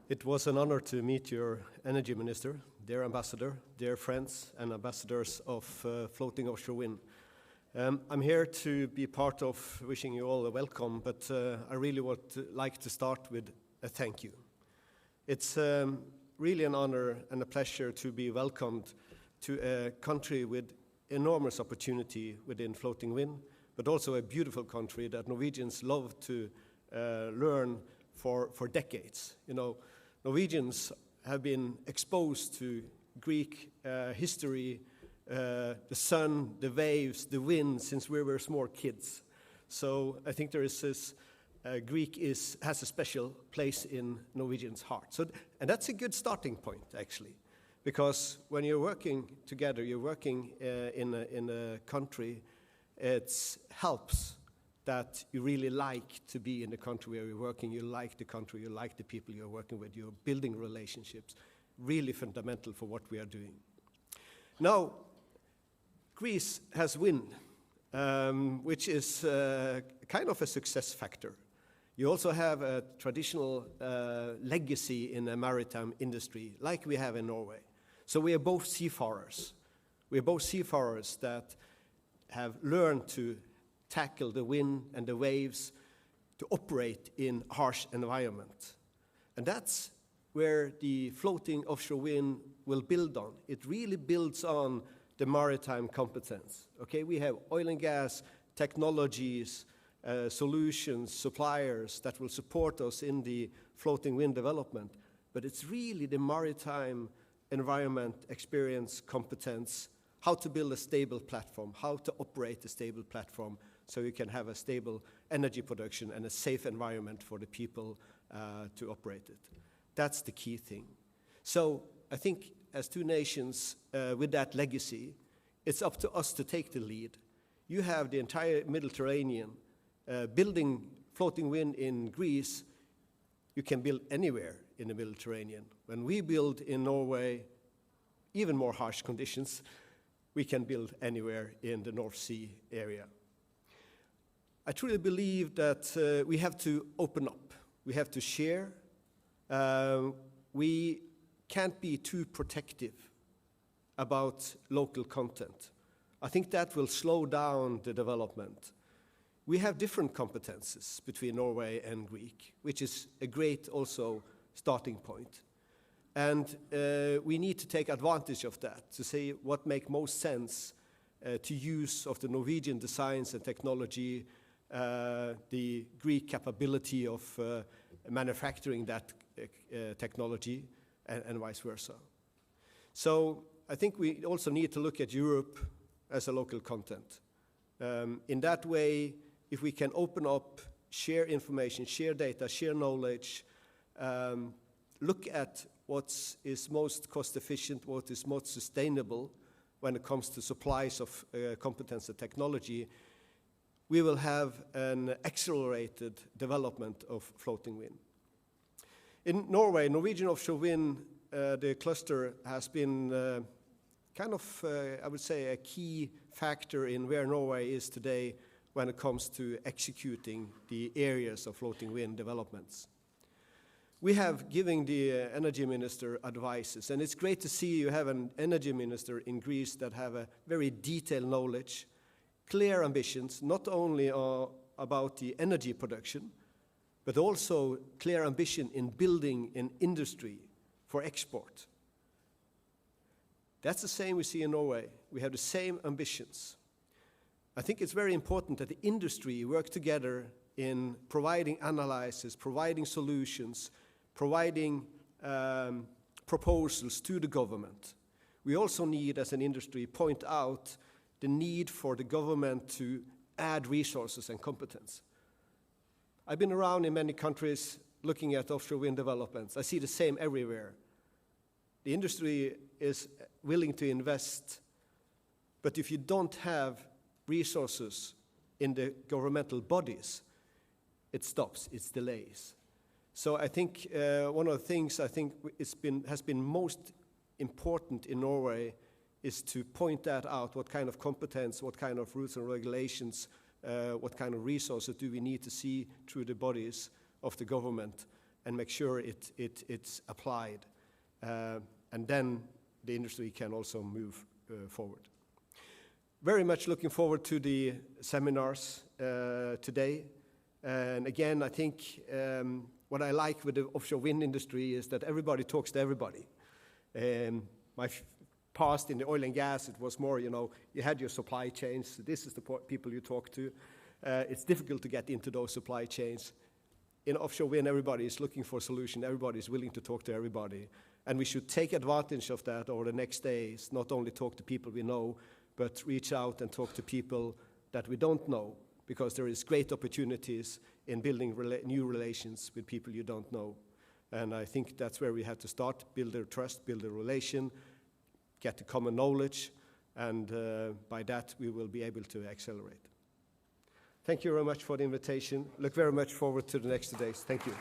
It was an honor to meet your energy minister, dear ambassador, dear friends and ambassadors of floating offshore wind. I'm here to be part of wishing you all a welcome, but I really would like to start with a thank you. It's really an honor and a pleasure to be welcomed to a country with enormous opportunity within floating wind, but also a beautiful country that Norwegians love to learn for decades. You know, Norwegians have been exposed to Greek history, the sun, the waves, the wind since we were small kids. So I think there is this, Greek has a special place in Norwegians' heart. And that's a good starting point, actually, because when you're working together, you're working in a country, it helps that you really like to be in the country where you're working, you like the country, you like the people you're working with, you're building relationships, really fundamental for what we are doing. Now, Greece has wind, which is kind of a success factor. You also have a traditional legacy in the maritime industry, like we have in Norway. So we are both seafarers. We are both seafarers that have learned to tackle the wind and the waves, to operate in harsh environment. And that's where the floating offshore wind will build on. It really builds on the maritime competence. Okay, we have oil and gas technologies, solutions, suppliers that will support us in the floating wind development, but it's really the maritime environment, experience, competence, how to build a stable platform, how to operate a stable platform so you can have a stable energy production and a safe environment for the people to operate it. That's the key thing. So I think as two nations with that legacy, it's up to us to take the lead. You have the entire Mediterranean building floating wind in Greece. You can build anywhere in the Mediterranean. When we build in Norway, even more harsh conditions, we can build anywhere in the North Sea area. I truly believe that we have to open up. We have to share. We can't be too protective about local content. I think that will slow down the development. We have different competences between Norway and Greece, which is a great also starting point. And we need to take advantage of that to see what makes most sense to use of the Norwegian designs and technology, the Greek capability of manufacturing that technology, and vice versa. So I think we also need to look at Europe as a local content. In that way, if we can open up, share information, share data, share knowledge, look at what is most cost efficient, what is most sustainable when it comes to supplies of competence and technology, we will have an accelerated development of floating wind. In Norway, Norwegian Offshore Wind, the cluster has been kind of, I would say, a key factor in where Norway is today when it comes to executing the areas of floating wind developments. We have given the energy minister advices, and it's great to see you have an energy minister in Greece that have a very detailed knowledge, clear ambitions, not only about the energy production, but also clear ambition in building an industry for export. That's the same we see in Norway. We have the same ambitions. I think it's very important that the industry work together in providing analysis, providing solutions, providing proposals to the government. We also need, as an industry, point out the need for the government to add resources and competence. I've been around in many countries looking at offshore wind developments. I see the same everywhere. The industry is willing to invest, but if you don't have resources in the governmental bodies, it stops, it delays. So I think one of the things I think has been most important in Norway is to point that out, what kind of competence, what kind of rules and regulations, what kind of resources do we need to see through the bodies of the government and make sure it's applied. And then the industry can also move forward. Very much looking forward to the seminars today. And again, I think what I like with the offshore wind industry is that everybody talks to everybody. My past in the oil and gas, it was more, you had your supply chains. This is the people you talk to. It's difficult to get into those supply chains. In offshore wind, everybody is looking for a solution. Everybody is willing to talk to everybody. And we should take advantage of that over the next days, not only talk to people we know, but reach out and talk to people that we don't know, because there is great opportunities in building new relations with people you don't know. And I think that's where we have to start, build their trust, build a relation, get the common knowledge, and by that we will be able to accelerate. Thank you very much for the invitation. Look very much forward to the next 2 days. Thank you.